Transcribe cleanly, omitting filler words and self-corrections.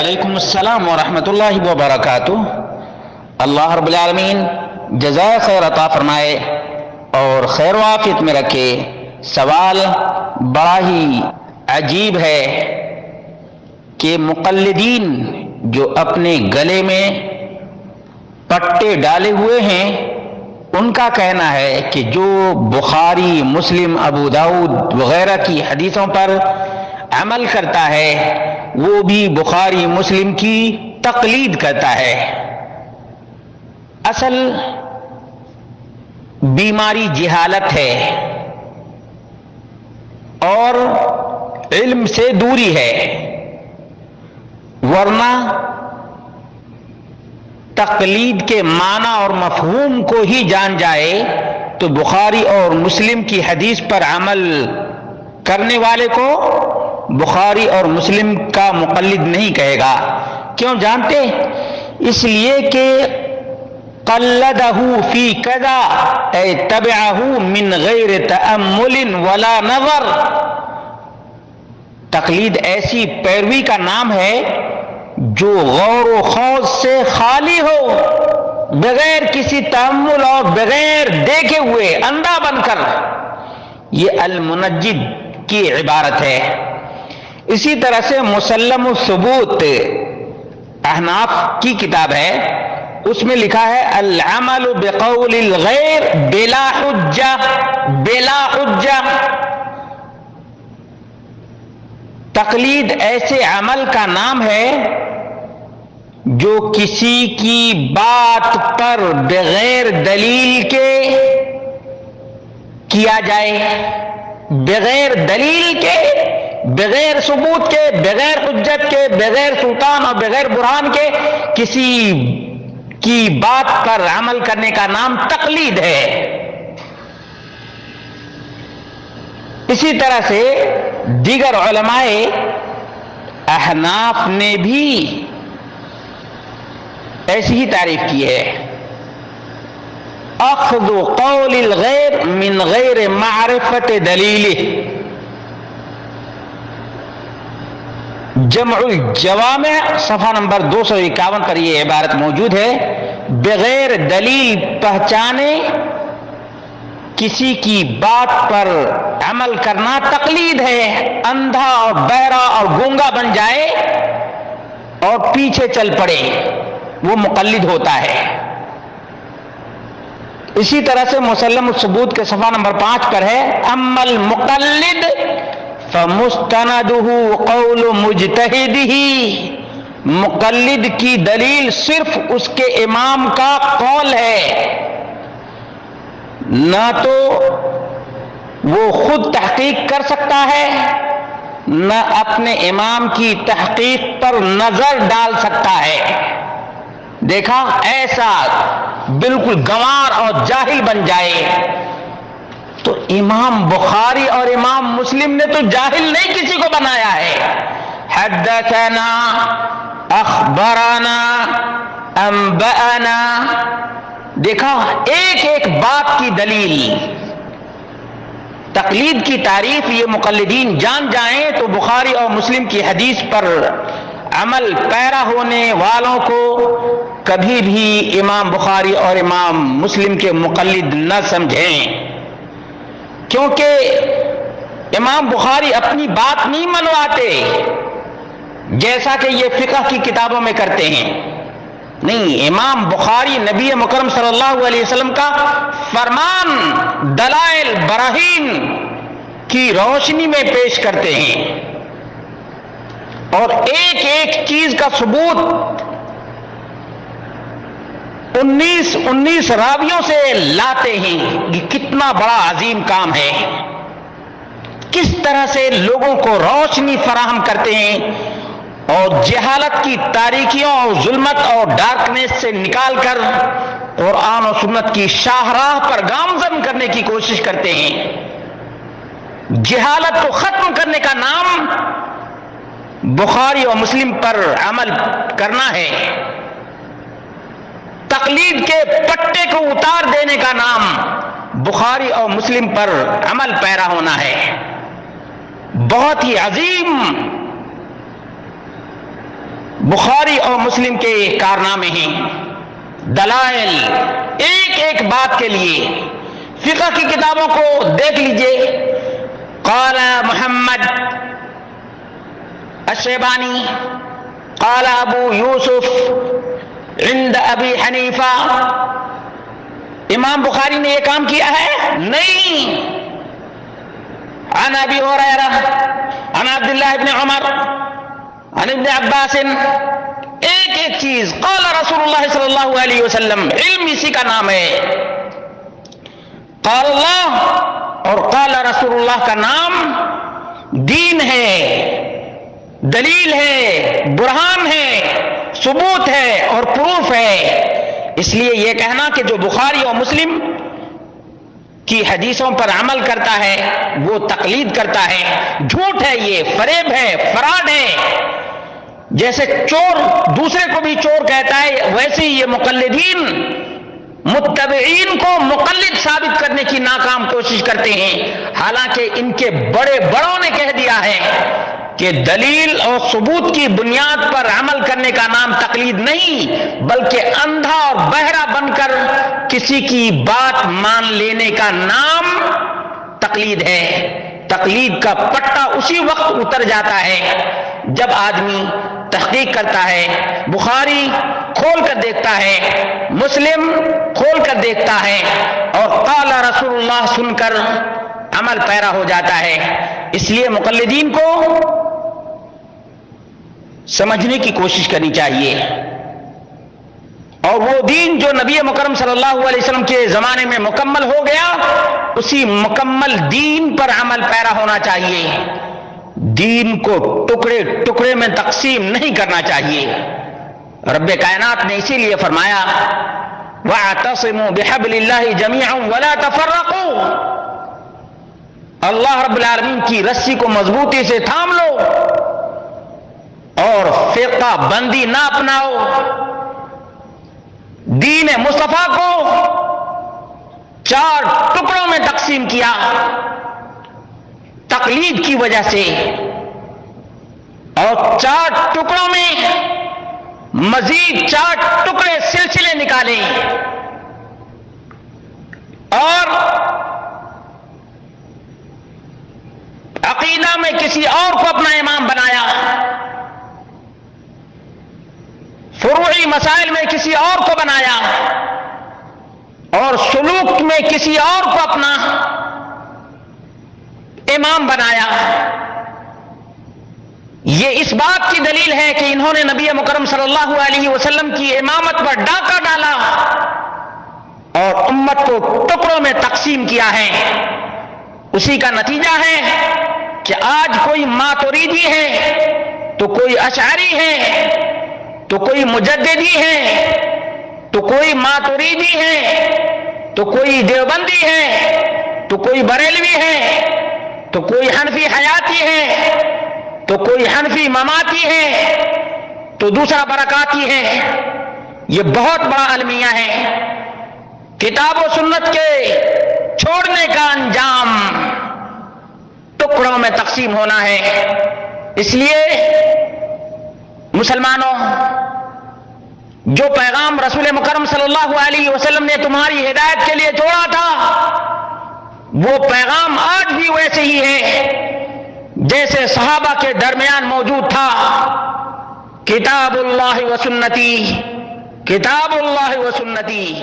وعلیکم السلام ورحمۃ اللہ وبرکاتہ۔ اللہ رب العالمین جزائے خیر عطا فرمائے اور خیر و عافیت میں رکھے۔ سوال بڑا ہی عجیب ہے کہ مقلدین جو اپنے گلے میں پٹے ڈالے ہوئے ہیں ان کا کہنا ہے کہ جو بخاری، مسلم، ابو داؤد وغیرہ کی حدیثوں پر عمل کرتا ہے وہ بھی بخاری مسلم کی تقلید کرتا ہے۔ اصل بیماری جہالت ہے اور علم سے دوری ہے، ورنہ تقلید کے معنی اور مفہوم کو ہی جان جائے تو بخاری اور مسلم کی حدیث پر عمل کرنے والے کو بخاری اور مسلم کا مقلد نہیں کہے گا۔ کیوں جانتے؟ اس لیے کہ قلدہ فی کذا اے تبعہ من غیر تأمل ولا نظر۔ تقلید ایسی پیروی کا نام ہے جو غور و خوض سے خالی ہو، بغیر کسی تأمل اور بغیر دیکھے ہوئے اندھا بن کر، یہ المنجد کی عبارت ہے۔ اسی طرح سے مسلم الثبوت احناف کی کتاب ہے، اس میں لکھا ہے العمل بقول الغیر بلا حجہ، بلا حجہ۔ تقلید ایسے عمل کا نام ہے جو کسی کی بات پر بغیر دلیل کے کیا جائے، بغیر دلیل کے، بغیر ثبوت کے، بغیر حجت کے، بغیر سلطان اور بغیر برہان کے کسی کی بات پر عمل کرنے کا نام تقلید ہے۔ اسی طرح سے دیگر علماء احناف نے بھی ایسی ہی تعریف کی ہے، اخذ قول الغیر من غیر معرفت دلیلہ۔ جمع الجوامع صفحہ نمبر 251 پر یہ عبارت موجود ہے، بغیر دلیل پہچانے کسی کی بات پر عمل کرنا تقلید ہے۔ اندھا اور بہرا اور گونگا بن جائے اور پیچھے چل پڑے وہ مقلد ہوتا ہے۔ اسی طرح سے مسلم الثبوت کے صفحہ نمبر 5 پر ہے، اما المقلد فمستندہ قول مجتہدہ۔ مقلد کی دلیل صرف اس کے امام کا قول ہے، نہ تو وہ خود تحقیق کر سکتا ہے نہ اپنے امام کی تحقیق پر نظر ڈال سکتا ہے۔ دیکھا، ایسا بالکل گنوار اور جاہل بن جائے تو امام بخاری اور امام مسلم نے تو جاہل نہیں کسی کو بنایا ہے۔ حدثنا، اخبرنا، انبأنا، دیکھا ایک ایک بات کی دلیل۔ تقلید کی تعریف یہ مقلدین جان جائیں تو بخاری اور مسلم کی حدیث پر عمل پیرا ہونے والوں کو کبھی بھی امام بخاری اور امام مسلم کے مقلد نہ سمجھیں، کیونکہ امام بخاری اپنی بات نہیں منواتے جیسا کہ یہ فقہ کی کتابوں میں کرتے ہیں۔ نہیں، امام بخاری نبی مکرم صلی اللہ علیہ وسلم کا فرمان دلائل براہین کی روشنی میں پیش کرتے ہیں اور ایک ایک چیز کا ثبوت 19 راویوں سے لاتے ہیں۔ یہ کتنا بڑا عظیم کام ہے، کس طرح سے لوگوں کو روشنی فراہم کرتے ہیں اور جہالت کی تاریکیوں اور ظلمت اور ڈارکنیس سے نکال کر قرآن و سنت کی شاہراہ پر گامزن کرنے کی کوشش کرتے ہیں۔ جہالت کو ختم کرنے کا نام بخاری اور مسلم پر عمل کرنا ہے، تقلید کے پٹے کو اتار دینے کا نام بخاری اور مسلم پر عمل پیرا ہونا ہے۔ بہت ہی عظیم بخاری اور مسلم کے کارنامے ہیں، دلائل ایک ایک بات کے لیے۔ فقہ کی کتابوں کو دیکھ لیجئے، قال محمد الشیبانی قال ابو یوسف عند ابی حنیفہ، امام بخاری نے یہ کام کیا ہے؟ نہیں۔ عن ابی ہریرہ عن عبداللہ ابن عمر عن ابن عباس، ایک ایک چیز قال رسول اللہ صلی اللہ علیہ وسلم، علم اسی کا نام ہے۔ قال اللہ اور قال رسول اللہ کا نام دین ہے، دلیل ہے، برہان ہے، ثبوت ہے اور پروف ہے۔ اس لیے یہ کہنا کہ جو بخاری اور مسلم کی حدیثوں پر عمل کرتا ہے وہ تقلید کرتا ہے، جھوٹ ہے، یہ فریب ہے، فراڈ ہے۔ جیسے چور دوسرے کو بھی چور کہتا ہے، ویسے ہی یہ مقلدین متبعین کو مقلد ثابت کرنے کی ناکام کوشش کرتے ہیں، حالانکہ ان کے بڑے بڑوں نے کہہ دیا ہے کہ دلیل اور ثبوت کی بنیاد پر عمل کرنے کا نام تقلید نہیں، بلکہ اندھا اور بہرا بن کر کسی کی بات مان لینے کا نام تقلید ہے۔ تقلید کا پٹا اسی وقت اتر جاتا ہے جب آدمی تحقیق کرتا ہے، بخاری کھول کر دیکھتا ہے، مسلم کھول کر دیکھتا ہے اور قال رسول اللہ سن کر عمل پیرا ہو جاتا ہے۔ اس لیے مقلدین کو سمجھنے کی کوشش کرنی چاہیے، اور وہ دین جو نبی مکرم صلی اللہ علیہ وسلم کے زمانے میں مکمل ہو گیا، اسی مکمل دین پر عمل پیرا ہونا چاہیے۔ دین کو ٹکڑے ٹکڑے میں تقسیم نہیں کرنا چاہیے۔ رب کائنات نے اسی لیے فرمایا وَاعْتَصِمُوا بِحَبْلِ اللَّهِ جَمِيعًا وَلَا تَفَرَّقُوا، اللہ رب العالمین کی رسی کو مضبوطی سے تھام لو اور فرقہ بندی نہ اپناؤ۔ دین مصطفیٰ کو 4 ٹکڑوں میں تقسیم کیا تقلید کی وجہ سے، اور 4 ٹکڑوں میں مزید 4 ٹکڑے سلسلے نکالے، اور عقیدہ میں کسی اور کو اپنا امام بنایا، فروعی مسائل میں کسی اور کو بنایا، اور سلوک میں کسی اور کو اپنا امام بنایا۔ یہ اس بات کی دلیل ہے کہ انہوں نے نبی مکرم صلی اللہ علیہ وسلم کی امامت پر ڈاکہ ڈالا اور امت کو ٹکڑوں میں تقسیم کیا ہے۔ اسی کا نتیجہ ہے کہ آج کوئی ماتریدی ہے تو کوئی اشعری ہے تو کوئی مجددی ہے تو کوئی ماتریدی ہے تو کوئی دیوبندی ہے تو کوئی بریلوی ہے تو کوئی حنفی حیاتی ہے تو کوئی حنفی مماتی ہے تو دوسرا برکاتی ہے۔ یہ بہت بڑا المیہ ہے۔ کتاب و سنت کے چھوڑنے کا انجام ٹکڑوں میں تقسیم ہونا ہے۔ اس لیے مسلمانوں، جو پیغام رسول مکرم صلی اللہ علیہ وسلم نے تمہاری ہدایت کے لیے چھوڑا تھا، وہ پیغام آج بھی ویسے ہی ہے جیسے صحابہ کے درمیان موجود تھا۔ کتاب اللہ و سنتی، کتاب اللہ و سنتی۔